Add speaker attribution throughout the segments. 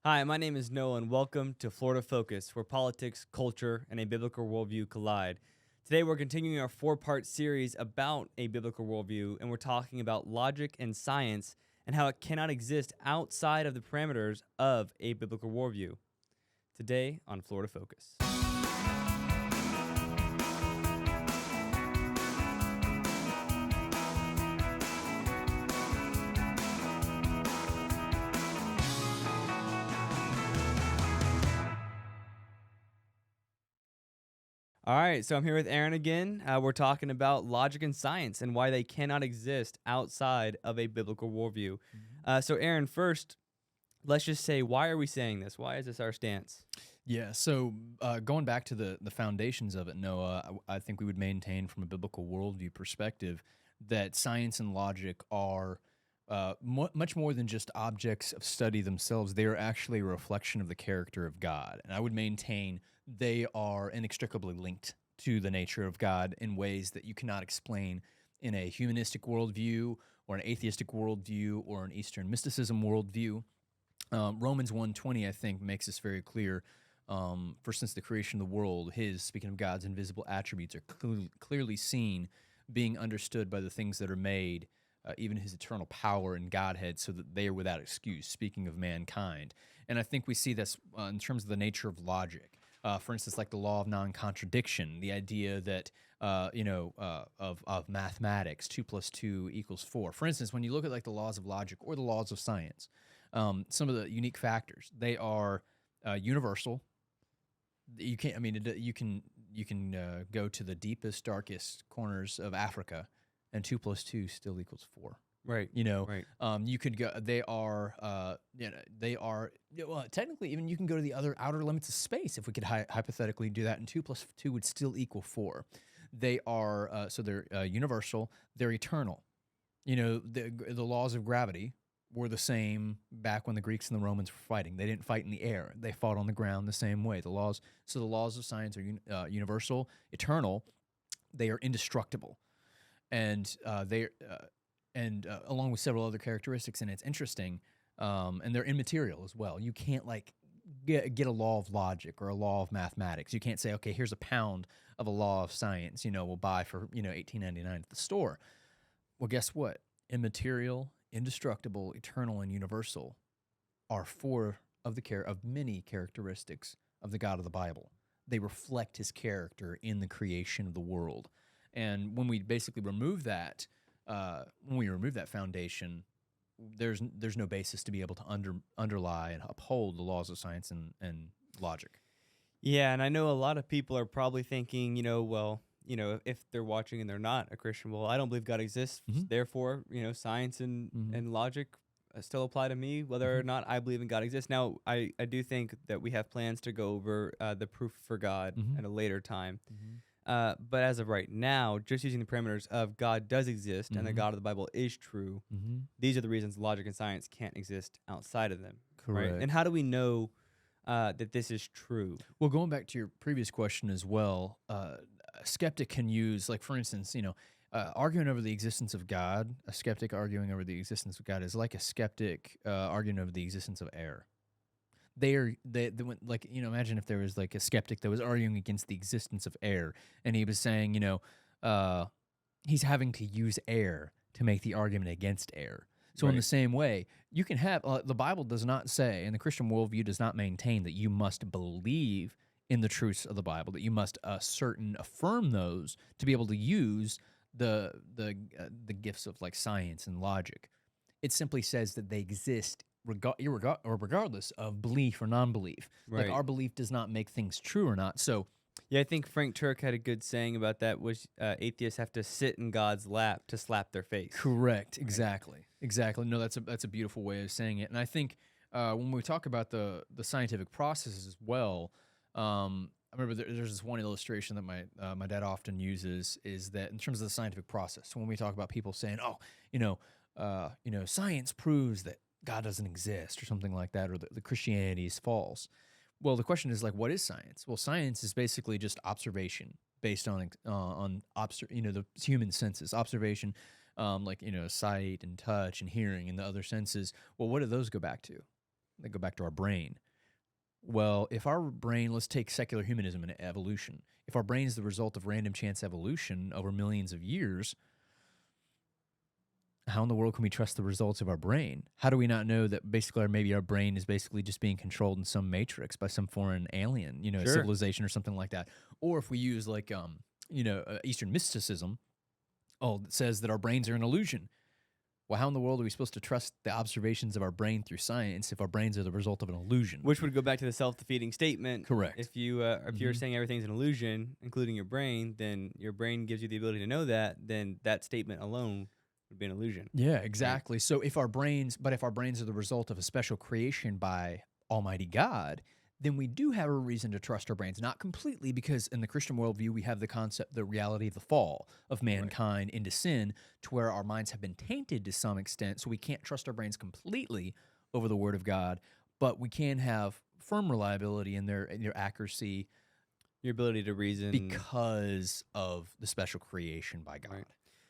Speaker 1: Hi, my name is Noah, and welcome to Florida Focus, where politics, culture, and a biblical worldview collide. Today, we're continuing our four-part series about a biblical worldview, and we're talking about logic and science and how it cannot exist outside of the parameters of a biblical worldview. Today on Florida Focus. All right, so I'm here with Aaron again. We're talking about logic and science and why they cannot exist outside of a biblical worldview. So, Aaron, first, let's just say, why are we saying this? Why is this our stance?
Speaker 2: Yeah, so going back to the foundations of it, Noah, I think we would maintain from a biblical worldview perspective that science and logic are much more than just objects of study themselves. They are actually a reflection of the character of God. And I would maintain they are inextricably linked to the nature of God in ways that you cannot explain in a humanistic worldview or an atheistic worldview or an Eastern mysticism worldview. Romans 1:20, I think, makes this very clear. For since the creation of the world, speaking of God's invisible attributes, are clearly seen, being understood by the things that are made, even his eternal power and Godhead, so that they are without excuse, speaking of mankind. And I think we see this in terms of the nature of logic. For instance, like the law of non-contradiction, the idea that, of mathematics, 2 plus 2 equals 4. For instance, when you look at like the laws of logic or the laws of science, some of the unique factors, they are universal. You can't. I mean, you can go to the deepest, darkest corners of Africa, and 2 plus 2 still equals 4.
Speaker 1: Right. Right.
Speaker 2: You could go. They are. They are. Well, technically, even you can go to the other outer limits of space if we could hypothetically do that, and 2 plus 2 would still equal 4. They are. So they're universal. They're eternal. The laws of gravity were the same back when the Greeks and the Romans were fighting. They didn't fight in the air; they fought on the ground the same way. The laws of science are universal, eternal. They are indestructible, and along with several other characteristics. And it's interesting, and they're immaterial as well. You can't like get a law of logic or a law of mathematics. You can't say, okay, here's a pound of a law of science. We'll buy for $18.99 at the store. Well, guess what? Immaterial, indestructible, eternal, and universal are four of many characteristics of the God of the Bible. They reflect his character in the creation of the world. And when we basically remove that, foundation, there's no basis to be able to underlie and uphold the laws of science and logic.
Speaker 1: Yeah, and I know a lot of people are probably thinking, if they're watching and they're not a Christian, well, I don't believe God exists.
Speaker 2: Mhm.
Speaker 1: Therefore, science and logic still apply to me, whether or not I believe in God exists. Now, I do think that we have plans to go over the proof for God at a later time. But as of right now, just using the parameters of God does exist and the God of the Bible is true, these are the reasons logic and science can't exist outside of them.
Speaker 2: Correct.
Speaker 1: Right? And how do we know that this is true?
Speaker 2: Well, going back to your previous question as well, a skeptic can use, like, for instance, arguing over the existence of God. A skeptic arguing over the existence of God is like a skeptic arguing over the existence of air. Imagine if there was like a skeptic that was arguing against the existence of air, and he was saying, he's having to use air to make the argument against air. So in the same way, you can have the Bible does not say, and the Christian worldview does not maintain that you must believe in the truths of the Bible, that you must affirm those to be able to use the gifts of like science and logic. It simply says that they exist regardless of belief or non-belief.
Speaker 1: Right.
Speaker 2: Like our belief does not make things true or not. So
Speaker 1: yeah, I think Frank Turk had a good saying about that, which atheists have to sit in God's lap to slap their face.
Speaker 2: correct, exactly. No, that's a beautiful way of saying it. And I think when we talk about the scientific processes as well, I remember there's this one illustration that my dad often uses, is that in terms of the scientific process. So when we talk about people saying, science proves that God doesn't exist or something like that, or the Christianity is false. Well, the question is like, what is science? Well, science is basically just observation based on the human senses, observation, sight and touch and hearing and the other senses. Well, what do those go back to? They go back to our brain. Well, if our brain, let's take secular humanism and evolution. If our brain is the result of random chance evolution over millions of years, how in the world can we trust the results of our brain? How do we not know that basically maybe our brain is basically just being controlled in some matrix by some foreign alien, a civilization or something like that? Or if we use like, Eastern mysticism, that says that our brains are an illusion. Well, how in the world are we supposed to trust the observations of our brain through science if our brains are the result of an illusion?
Speaker 1: Which would go back to the self-defeating statement.
Speaker 2: Correct.
Speaker 1: If you're saying everything's an illusion, including your brain, then your brain gives you the ability to know that, then that statement alone would be an illusion.
Speaker 2: Yeah, exactly. Right? So if our brains are the result of a special creation by Almighty God, then we do have a reason to trust our brains. Not completely, because in the Christian worldview, we have the concept, the reality of the fall of mankind into sin, to where our minds have been tainted to some extent, so we can't trust our brains completely over the Word of God, but we can have firm reliability in their accuracy.
Speaker 1: Your ability to reason.
Speaker 2: Because of the special creation by God. Right.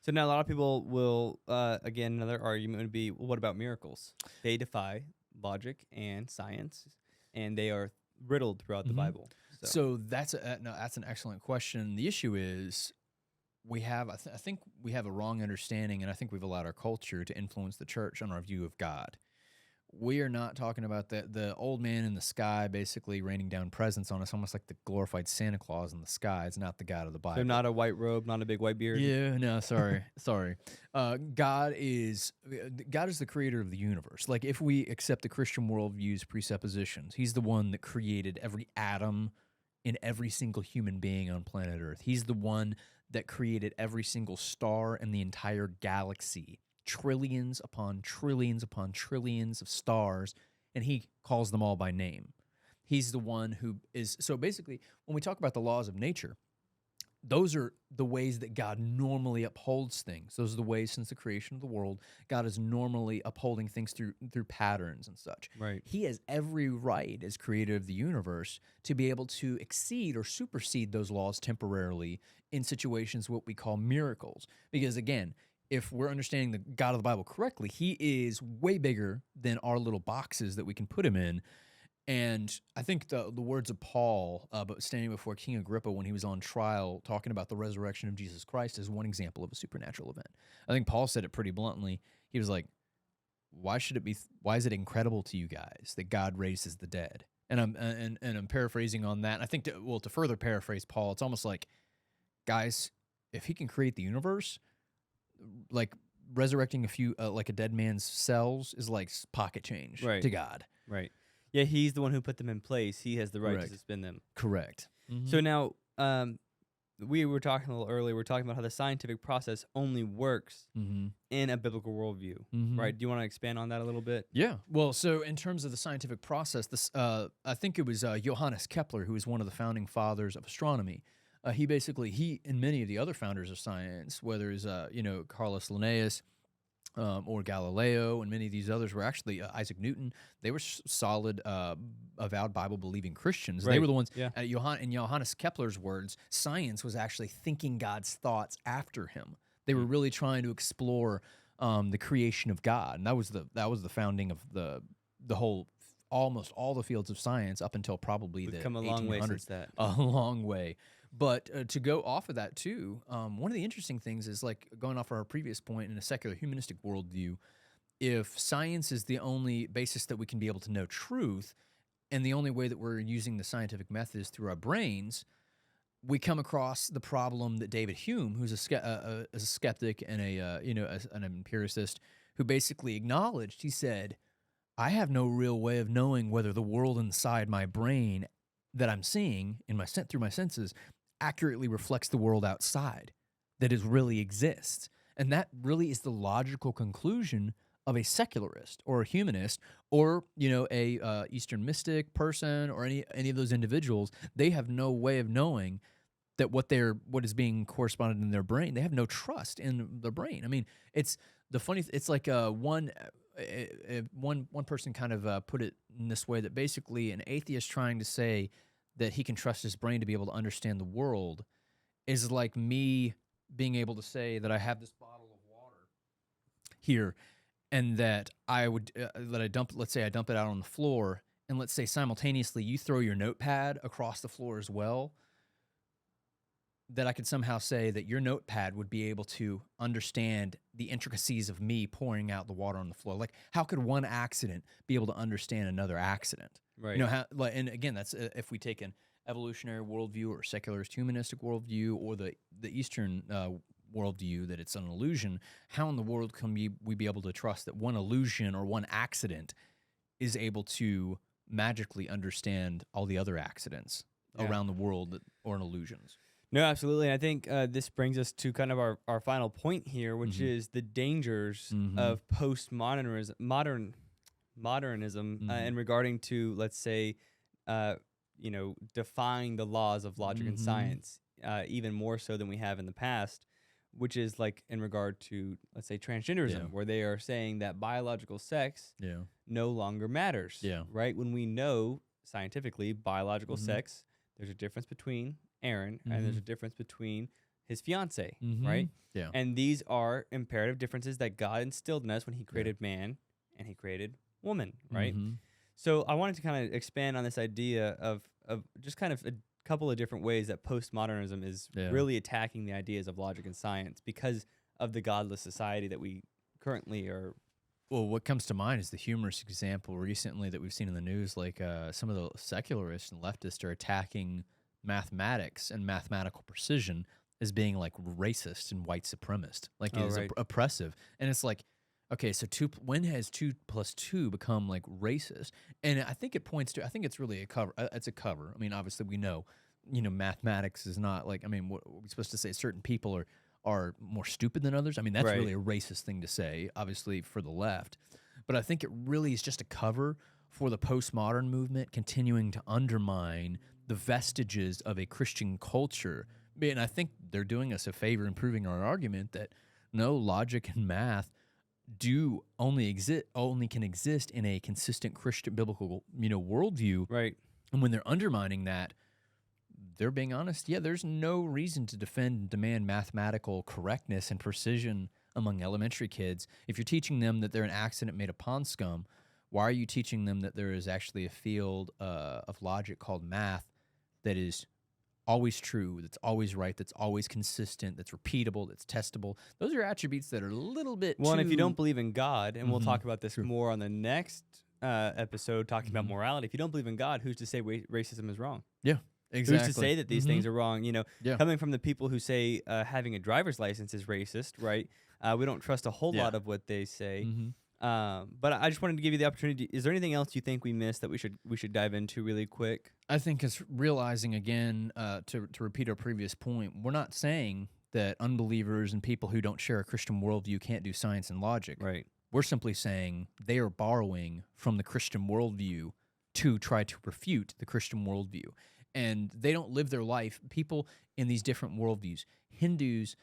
Speaker 1: So now a lot of people will, again, another argument would be, well, what about miracles? They defy logic and science, and they are riddled throughout the Bible.
Speaker 2: So that's an excellent question. The issue is I think we have a wrong understanding, and I think we've allowed our culture to influence the church on our view of God. We are not talking about the old man in the sky basically raining down presents on us, almost like the glorified Santa Claus in the sky. It's not the God of the Bible.
Speaker 1: So not a white robe, not a big white beard?
Speaker 2: Yeah, no, sorry. God is the creator of the universe. Like, if we accept the Christian worldview's presuppositions, he's the one that created every atom in every single human being on planet Earth. He's the one that created every single star in the entire galaxy. Trillions upon trillions upon trillions of stars, and he calls them all by name. He's the one who is... So basically, when we talk about the laws of nature, those are the ways that God normally upholds things. Those are the ways since the creation of the world, God is normally upholding things through patterns and such.
Speaker 1: Right.
Speaker 2: He has every right as creator of the universe to be able to exceed or supersede those laws temporarily in situations what we call miracles. Because again, if we're understanding the God of the Bible correctly, he is way bigger than our little boxes that we can put him in. And I think the words of Paul, but standing before King Agrippa when he was on trial, talking about the resurrection of Jesus Christ, is one example of a supernatural event. I think Paul said it pretty bluntly. He was like, why is it incredible to you guys that God raises the dead? And I'm paraphrasing on that. I think to further paraphrase Paul, it's almost like, guys, if he can create the universe, like resurrecting a few like a dead man's cells is like pocket change to God.
Speaker 1: Right. Yeah, he's the one who put them in place. He has the right to suspend them.
Speaker 2: Correct.
Speaker 1: So now, we were talking a little earlier. We're talking about how the scientific process only works in a biblical worldview, right? Do you want to expand on that a little bit?
Speaker 2: Yeah. Well, so in terms of the scientific process, this I think it was Johannes Kepler, who was one of the founding fathers of astronomy. He and many of the other founders of science, whether it's Carlos Linnaeus or Galileo, and many of these others were actually Isaac Newton. They were solid, avowed Bible-believing Christians. Right. They were the ones. Yeah. In Johannes Kepler's words, science was actually thinking God's thoughts after him. They were really trying to explore the creation of God, and that was the founding of the whole. Almost all the fields of science up until probably the 1800s.
Speaker 1: Come a long way since that.
Speaker 2: A long way. But to go off of that too, one of the interesting things is, like, going off our previous point, in a secular humanistic worldview, if science is the only basis that we can be able to know truth, and the only way that we're using the scientific method is through our brains, we come across the problem that David Hume, who's a skeptic and an empiricist, who basically acknowledged. He said, I have no real way of knowing whether the world inside my brain that I'm seeing through my senses accurately reflects the world outside that really exists. And that really is the logical conclusion of a secularist or a humanist or a Eastern mystic person or any of those individuals. They have no way of knowing that what is being corresponded in their brain. They have no trust in their brain. I mean, it's like one person kind of put it in this way, that basically an atheist trying to say that he can trust his brain to be able to understand the world is like me being able to say that I have this bottle of water here, and that I would let's say I dump it out on the floor, and let's say simultaneously you throw your notepad across the floor as well, that I could somehow say that your notepad would be able to understand the intricacies of me pouring out the water on the floor. Like, how could one accident be able to understand another accident?
Speaker 1: Right.
Speaker 2: You know, how, like, and again, that's if we take an evolutionary worldview or secularist humanistic worldview or the Eastern worldview that it's an illusion, how in the world can we be able to trust that one illusion or one accident is able to magically understand all the other accidents around the world that are illusions?
Speaker 1: No, absolutely. And I think this brings us to kind of our final point here, which is the dangers of postmodernism, modernism, and regarding to, let's say, defying the laws of logic and science, even more so than we have in the past, which is like in regard to, let's say, transgenderism, where they are saying that biological sex no longer matters. Right? When we know scientifically biological sex, there's a difference between Aaron and there's a difference between his fiance, right?
Speaker 2: Yeah.
Speaker 1: And these are imperative differences that God instilled in us when he created man and he created woman, right? So I wanted to kind of expand on this idea of just kind of a couple of different ways that postmodernism is really attacking the ideas of logic and science because of the godless society that we currently are.
Speaker 2: Well, what comes to mind is the humorous example recently that we've seen in the news, like some of the secularists and leftists are attacking mathematics and mathematical precision as being like racist and white supremacist, like it is oppressive. And it's like, okay, so when has 2 + 2 become like racist? And I think it points to, I think it's really a cover. It's a cover. I mean, obviously we know, mathematics is not like, I mean, what are we supposed to say? Certain people are more stupid than others. I mean, that's really a racist thing to say, obviously for the left. But I think it really is just a cover for the postmodern movement continuing to undermine the vestiges of a Christian culture. And I think they're doing us a favor in proving our argument that no, logic and math only can exist in a consistent Christian biblical, worldview.
Speaker 1: Right.
Speaker 2: And when they're undermining that, they're being honest. Yeah, there's no reason to defend and demand mathematical correctness and precision among elementary kids. If you're teaching them that they're an accident made of pond scum, why are you teaching them that there is actually a field of logic called math that is always true, that's always right, that's always consistent, that's repeatable, that's testable? Those are attributes that are a little bit
Speaker 1: and if you don't believe in God, and we'll talk about this more on the next episode, talking about morality, if you don't believe in God, who's to say racism is wrong?
Speaker 2: Yeah, exactly.
Speaker 1: Who's to say that these things are wrong? Coming from the people who say having a driver's license is racist, right? We don't trust a whole lot of what they say. But I just wanted to give you the opportunity. Is there anything else you think we missed that we should dive into really quick?
Speaker 2: I think it's realizing again, to repeat our previous point, we're not saying that unbelievers and people who don't share a Christian worldview can't do science and logic.
Speaker 1: Right.
Speaker 2: We're simply saying they are borrowing from the Christian worldview to try to refute the Christian worldview. And they don't live their life. People in these different worldviews, Hindus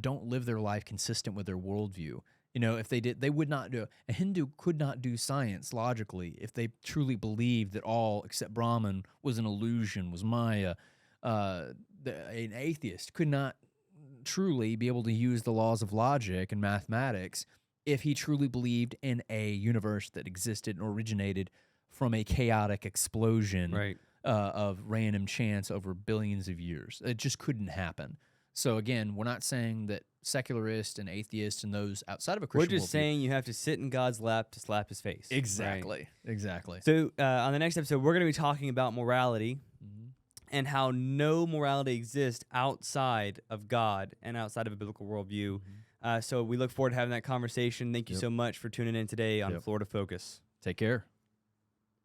Speaker 2: don't live their life consistent with their worldview. If they did, they would not do. A Hindu could not do science logically if they truly believed that all except Brahman was an illusion, was Maya. An atheist could not truly be able to use the laws of logic and mathematics if he truly believed in a universe that existed and originated from a chaotic explosion of random chance over billions of years. It just couldn't happen. So again, we're not saying that secularists and atheists and those outside of a Christian worldview.
Speaker 1: We're just saying you have to sit in God's lap to slap his face.
Speaker 2: Exactly. Exactly.
Speaker 1: So on the next episode, we're going to be talking about morality and how no morality exists outside of God and outside of a biblical worldview. So we look forward to having that conversation. Thank you so much for tuning in today on Florida Focus.
Speaker 2: Take care.